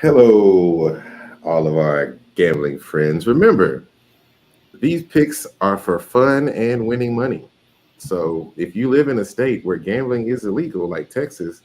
Hello, all of our gambling friends. Remember, these picks are for fun and winning money. So if you live in a state where gambling is illegal, like Texas,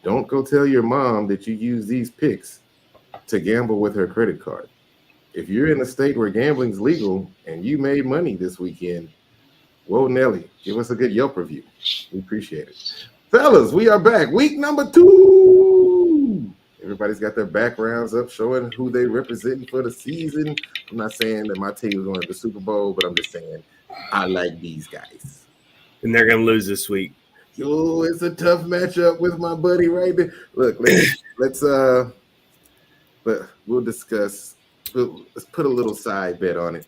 don't go tell your mom that you use these picks to gamble with her credit card. If you're in a state where gambling's legal and you made money this weekend, whoa, Nelly, give us a good Yelp review. We appreciate it. Fellas, we are back. Week number 2. Everybody's got their backgrounds up showing who they representing for the season. I'm not saying that my team is going to the Super Bowl, but I'm just saying I like these guys. And they're going to lose this week. Yo, it's a tough matchup with my buddy right there. Look, let's but we'll discuss. Let's put a little side bet on it.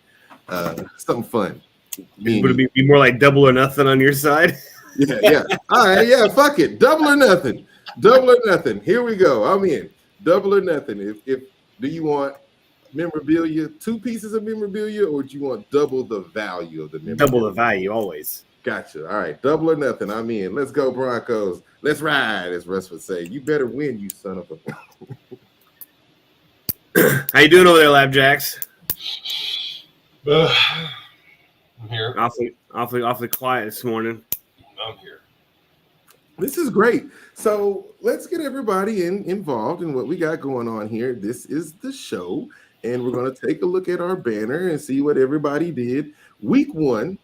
Something fun. Would it be more like double or nothing on your side? Yeah. All right, yeah, fuck it. Double or nothing. Double or nothing. Here we go. I'm in. Double or nothing. If do you want memorabilia, 2 pieces of memorabilia, or do you want double the value of the memorabilia? Double the value, always. Gotcha. All right, double or nothing. I'm in. Let's go, Broncos. Let's ride, as Russ would say. You better win, you son of a. How you doing over there, Labjacks? I'm here. Awfully quiet this morning. I'm here. This is great. So let's get everybody involved in what we got going on here. This is the show, and we're going to take a look at our banner and see what everybody did. Week 1,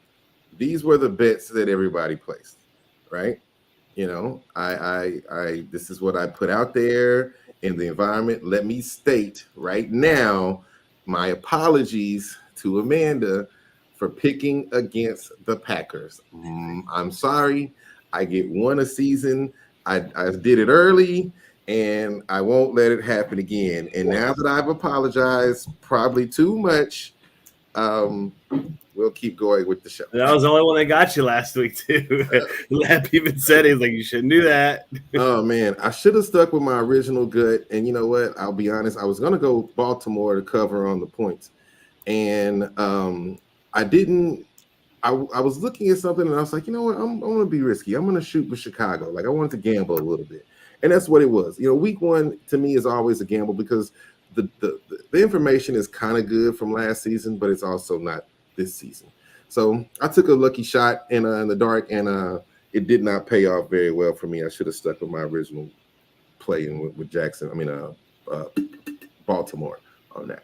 these were the bets that everybody placed, right? You know, I this is what I put out there in the environment. Let me state right now my apologies to Amanda for picking against the Packers. I'm sorry. I get 1 a season. I did it early, and I won't let it happen again. And now that I've apologized probably too much, we'll keep going with the show. That was the only one that got you last week, too. Lap even said he's like, you shouldn't do that. Oh, man. I should have stuck with my original gut. And you know what? I'll be honest. I was going to go Baltimore to cover on the points. And I didn't. I was looking at something and I was like, you know what? I'm going to be risky. I'm going to shoot with Chicago. Like, I wanted to gamble a little bit. And that's what it was. You know, week 1 to me is always a gamble because the information is kind of good from last season, but it's also not this season. So I took a lucky shot in the dark, and it did not pay off very well for me. I should have stuck with my original play with Jackson. Baltimore on that.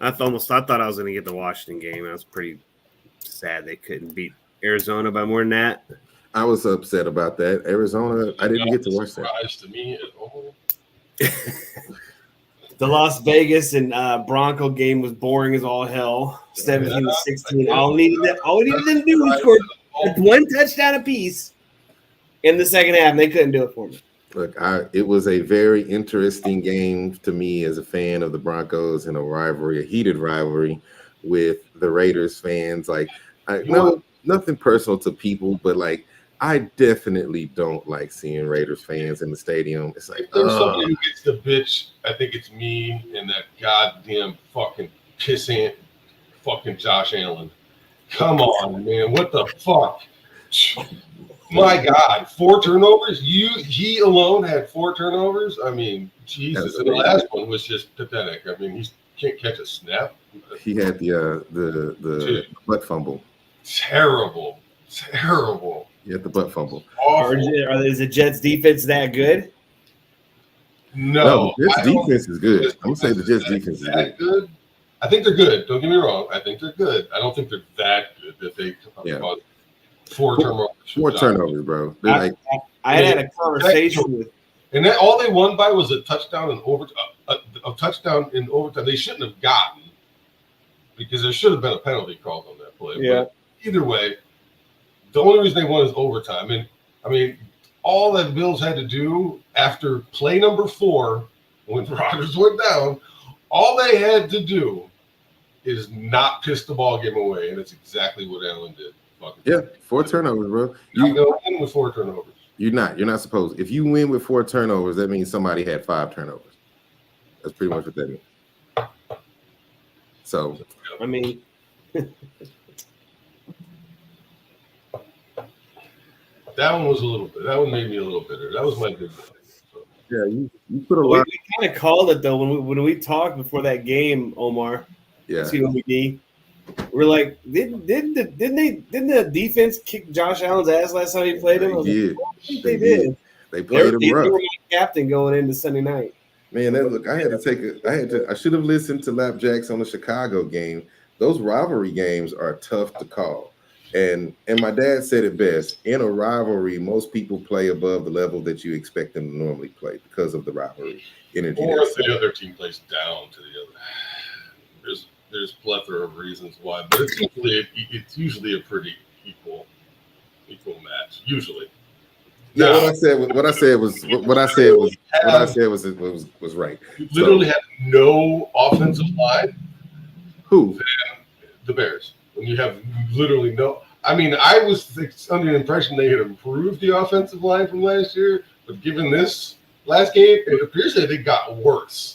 I thought I was going to get the Washington game. I was pretty sad they couldn't beat Arizona by more than that. I was upset about that. Arizona, I didn't get to watch that. Surprise to me at all. The Las Vegas and Bronco game was boring as all hell. 17-16. All we needed them to do was score 1 touchdown apiece in the second half, and they couldn't do it for me. Look, it was a very interesting game to me as a fan of the Broncos and a heated rivalry with the Raiders fans. Like, nothing personal to people, but like, I definitely don't like seeing Raiders fans in the stadium. It's like, if there's somebody who gets the bitch, I think it's me and that goddamn fucking pissant fucking Josh Allen. Come on, man. What the fuck? My God, 4 turnovers? He alone had 4 turnovers? I mean, Jesus. And the last one was just pathetic. I mean, he can't catch a snap. He had the butt fumble. Terrible. He had the butt fumble. Is the Jets defense that good? No, the Jets defense is good. I'm going to say the Jets defense is good. I think they're good. Don't get me wrong. I think they're good. I don't think they're that good that they caused 4 turnovers. 4 turnovers, bro. I had a conversation with. And all they won by was a touchdown in overtime. A touchdown in overtime. They shouldn't have gotten because there should have been a penalty called on that play. Yeah. But either way, the only reason they won is overtime. And I mean, all that Bills had to do after play number 4, when Rodgers went down, all they had to do is not piss the ball game away, and it's exactly what Allen did. Yeah, 4 turnovers, bro. You go in with 4 turnovers. You're not supposed. If you win with 4 turnovers, that means somebody had 5 turnovers. That's pretty much what that means. So, I mean, that one was a little bit. That one made me a little bitter. That was my good one. So. Yeah, you put a We lot. kind of called it though when we talked before that game, Omar. Yeah, CWD. We're like, didn't the defense kick Josh Allen's ass last time he played him? I they was like, did. I think They they did. They played him They rough. were my captain going into Sunday night. Man, I should have listened to Lapjacks on the Chicago game. Those rivalry games are tough to call. And my dad said it best. In a rivalry, most people play above the level that you expect them to normally play because of the rivalry energy. Or if the other team plays down to the other. There's plethora of reasons why, but it's usually a pretty equal match. Usually. Yeah, Now, what I said was right. You literally have no offensive line. Who? The Bears. When you have literally no. I mean, I was under the impression they had improved the offensive line from last year, but given this last game, it appears that it got worse.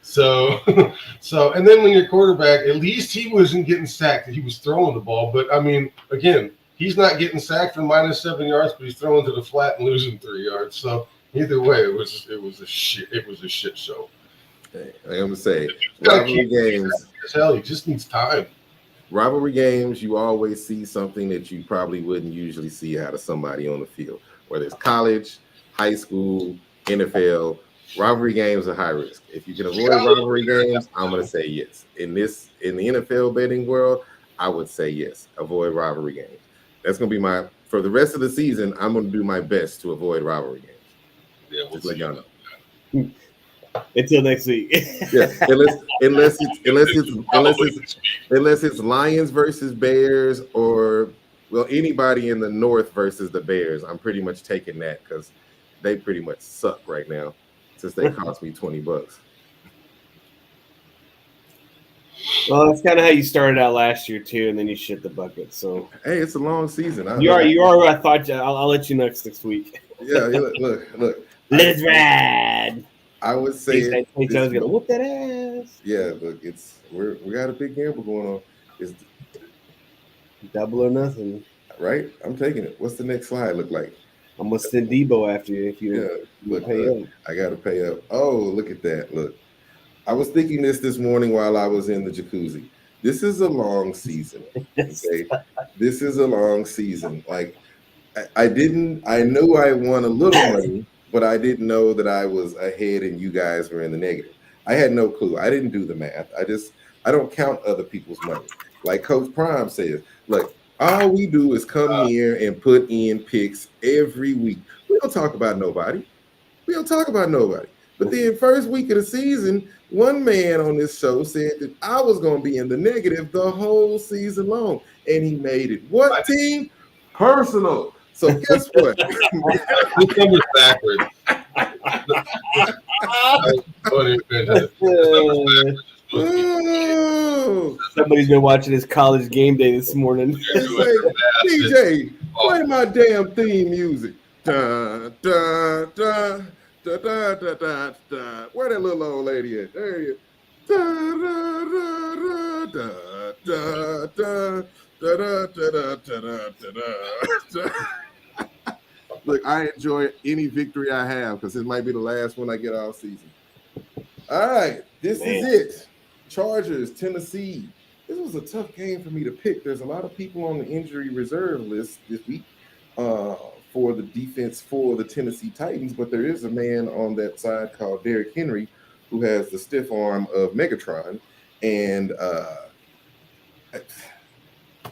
So, and then when your quarterback, at least he wasn't getting sacked. He was throwing the ball. But, I mean, again, he's not getting sacked for -7 yards, but he's throwing to the flat and losing 3 yards. So, either way, it was a shit show. I'm going to say, rivalry games. Hell, he just needs time. Rivalry games, you always see something that you probably wouldn't usually see out of somebody on the field, whether it's college, high school, NFL. Rivalry games are high risk. If you can avoid rivalry games, I'm going to say yes. In the NFL betting world, I would say yes. Avoid rivalry games. That's going to be for the rest of the season. I'm going to do my best to avoid rivalry games. Yeah, we'll just let y'all know. Until next week. Yeah, unless it's Lions versus Bears or anybody in the North versus the Bears. I'm pretty much taking that because they pretty much suck right now since they cost me $20. Well, that's kind of how you started out last year too, and then you shit the bucket. So hey, it's a long season. You are who I thought. I'll let you know next week. Yeah, look. Let's ride. I would say I was gonna whoop that ass. Yeah, look, we got a big gamble going on. It's double or nothing, right? I'm taking it. What's the next slide look like? I'm gonna send Debo after you if you pay up. I gotta pay up. Oh, look at that! Look, I was thinking this morning while I was in the jacuzzi. This is a long season. Okay, this is a long season. Like I knew I won a little money, but I didn't know that I was ahead and you guys were in the negative. I had no clue. I didn't do the math. I don't count other people's money. Like Coach Prime says, look, all we do is come here and put in picks every week. We don't talk about nobody. But then first week of the season, one man on this show said that I was going to be in the negative the whole season long. And he made it. What team? Personal. So guess what? This number's backwards. Somebody's been watching his college game day this morning. DJ, play my damn theme music. Da, da, da, da, da, da, da, da. Where that little old lady at? There you go. Da, da, da, da, da, da, da, da, da, da, da, da. Look, I enjoy any victory I have because it might be the last one I get all season. All right, this is it. Chargers, Tennessee. This was a tough game for me to pick. There's a lot of people on the injury reserve list this week for the defense for the Tennessee Titans, but there is a man on that side called Derrick Henry who has the stiff arm of Megatron. And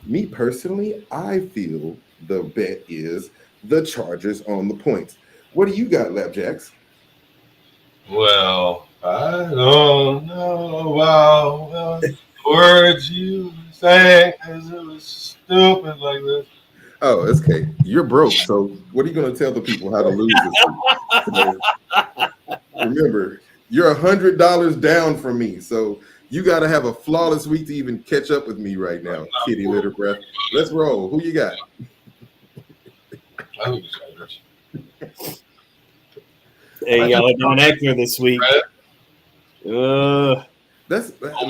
me personally, I feel the bet is the Chargers on the points. What do you got, Lapjacks? Well, I don't know about the words you sang because it was stupid like this. Oh, it's okay. You're broke, so what are you going to tell the people how to lose this week? Remember, you're $100 down from me, so you got to have a flawless week to even catch up with me right now, kitty litter breath. Let's roll. Who you got? I think the Chargers. Hey, y'all are Don Eckler this week. That's I'm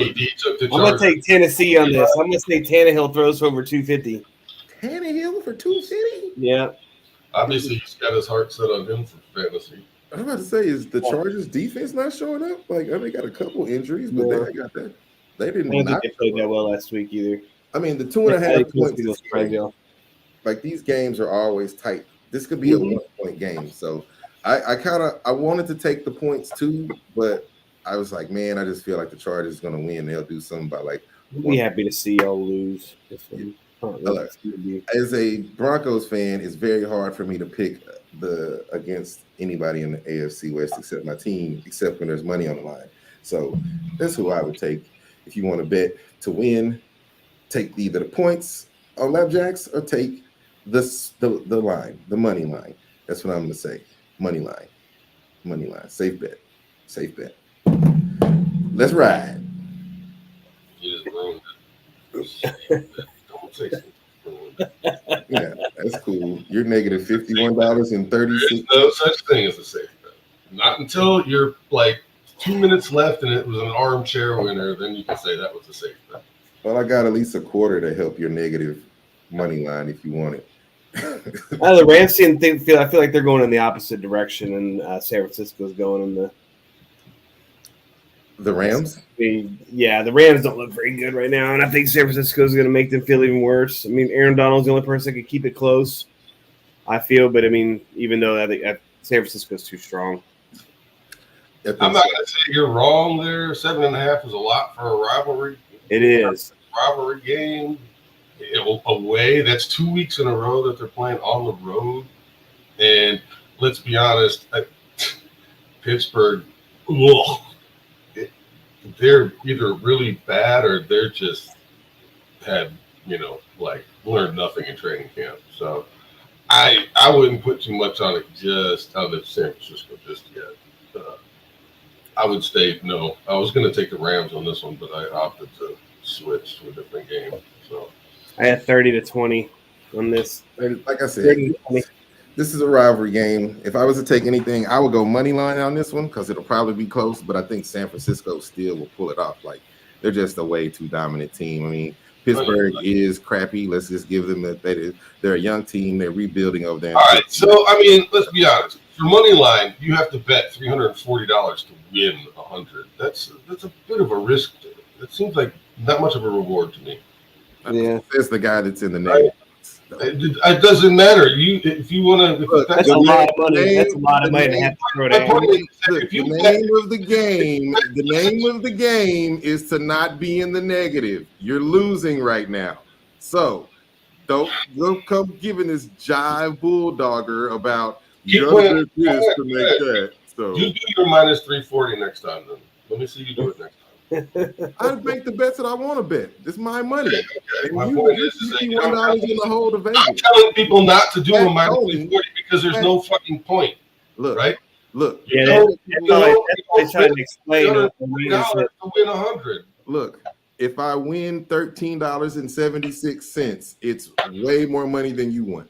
gonna take Tennessee on this. I'm gonna say Tannehill throws for over 250. Tannehill for 250? Yeah. Obviously, he's got his heart set on him for fantasy. I'm about to say, is the Chargers defense not showing up? Like, they got a couple injuries, but Yeah. they got that. They did I don't think not they played show that up. well last week either. I mean, the 2.5 points is scary. Y'all. Like, these games are always tight. This could be a 1-point game. So I wanted to take the points too, but I was like, man, I just feel like the Chargers going to win. They'll do something by like. I'd be happy to see y'all lose. As a Broncos fan, it's very hard for me to pick against anybody in the AFC West except my team, except when there's money on the line. So that's who I would take. If you want to bet to win, take either the points on Lapjacks or take the line, the money line. That's what I'm going to say. Money line. Safe bet. Let's ride. You just ruined it. Don't say something. Yeah, that's cool. You're negative $51.36. There's no such thing as a safe bet. Not until you're like 2 minutes left and it was an armchair winner, then you can say that was a safe bet. Well, I got at least a quarter to help your negative money line if you want it. The Rams I feel like they're going in the opposite direction, and San Francisco's going in the Rams. The Rams don't look very good right now, and I think San Francisco's going to make them feel even worse. I mean, Aaron Donald's the only person that could keep it close, I feel. But I mean, even though I think San Francisco's too strong. I'm not going to say you're wrong there. 7.5 is a lot for a rivalry. It is. Rivalry game. Away. That's 2 weeks in a row that they're playing on the road. And let's be honest, Pittsburgh, they're either really bad or they're just had, learned nothing in training camp. So I wouldn't put too much on it just on the San Francisco just yet. I would say no. I was going to take the Rams on this one, but I opted to switch to a different game. So I had 30-20 on this. Like I said, this is a rivalry game. If I was to take anything, I would go money line on this one because it'll probably be close. But I think San Francisco still will pull it off. Like, they're just a way too dominant team. I mean, Pittsburgh is crappy. Let's just give them that. They're a young team. They're rebuilding over there. All right. So, I mean, let's be honest. For money line, you have to bet $340 to win 100. That's a bit of a risk. It seems like not much of a reward to me. Yeah, that's the guy that's in the negative. It doesn't matter. If you want to, that's a lot of money. That's a lot of money to have to throw down. The name of the game is to not be in the negative. You're losing right now, so don't come giving this jive bulldogger about you gotta do this to make that. So you do your minus 340 next time. Then let me see you do it next time. I make the bets that I want to bet. This is my money. Okay. My point is $51 in the hole to Vegas. I'm telling people not to do a minus 340 because there's no fucking point. Look, right? Look. Yeah, they try to explain it. To win 100. Look, if I win $13.76, it's way more money than you won.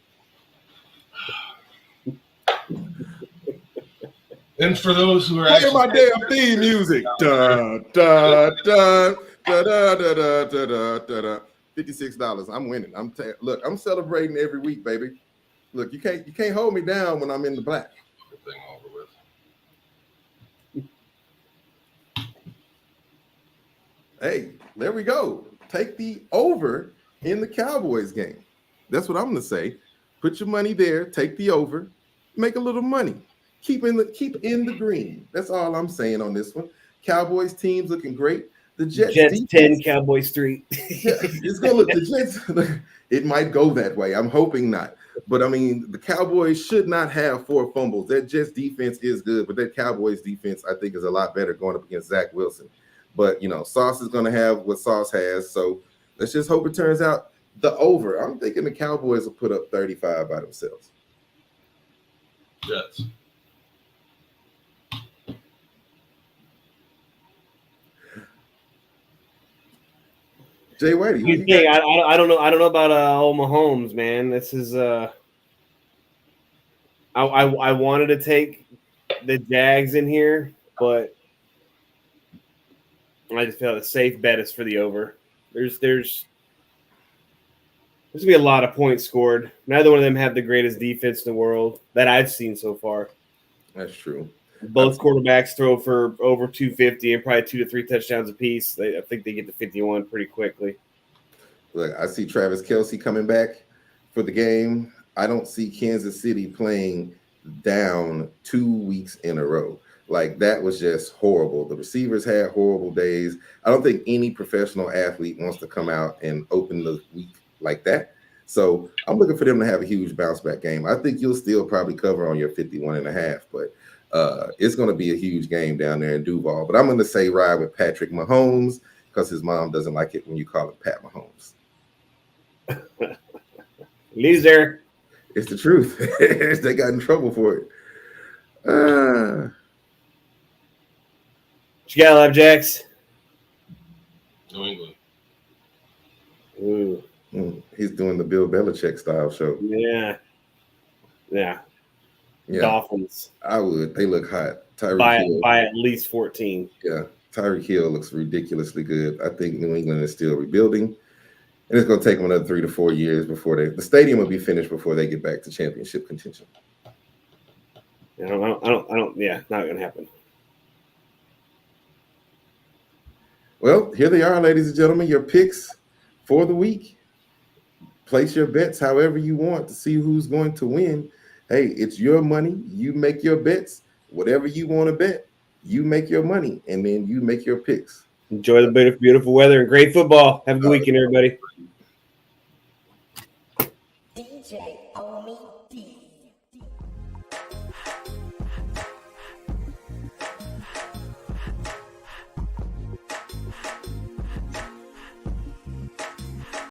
And for those who are play my damn theme music, da da da da da da da da da da. $56. I'm winning. Look, I'm celebrating every week, baby. Look, you can't hold me down when I'm in the black. Thing over with. Hey, there we go. Take the over in the Cowboys game. That's what I'm gonna say. Put your money there. Take the over. Make a little money. Keep in the green. That's all I'm saying on this one. Cowboys team's looking great. The Jets 10, Cowboys 3. It's gonna look the Jets. It might go that way. I'm hoping not. But I mean, the Cowboys should not have 4 fumbles. That Jets defense is good, but that Cowboys defense I think is a lot better going up against Zach Wilson. But Sauce is gonna have what Sauce has. So let's just hope it turns out the over. I'm thinking the Cowboys will put up 35 by themselves. Jets. Jay Whitey, I don't know. I don't know about old Mahomes, man. This is I wanted to take the Jags in here, but I just felt a safe bet is for the over. There's gonna be a lot of points scored. Neither one of them have the greatest defense in the world that I've seen so far. That's true. Both quarterbacks throw for over 250 and probably 2 to 3 touchdowns apiece. I think they get to 51 pretty quickly. Look, I see Travis Kelce coming back for the game. I don't see Kansas City playing down 2 weeks in a row. Like, that was just horrible. The receivers had horrible days. I don't think any professional athlete wants to come out and open the week like that. So I'm looking for them to have a huge bounce back game. I think you'll still probably cover on your 51.5, but it's going to be a huge game down there in Duval. But I'm going to say ride with Patrick Mahomes because his mom doesn't like it when you call him Pat Mahomes. Loser. It's the truth. They got in trouble for it. What you got, Love Jacks? New England. Ooh. He's doing the Bill Belichick style show. Yeah. Dolphins. I would. They look hot. By at least 14. Yeah. Tyreek Hill looks ridiculously good. I think New England is still rebuilding. And it's going to take them another 3 to 4 years before the stadium will be finished before they get back to championship contention. I don't. Yeah, not going to happen. Well, here they are, ladies and gentlemen, your picks for the week. Place your bets however you want to see who's going to win. Hey, it's your money. You make your bets. Whatever you want to bet, you make your money, and then you make your picks. Enjoy the beautiful weather and great football. Have a good weekend, everybody. DJ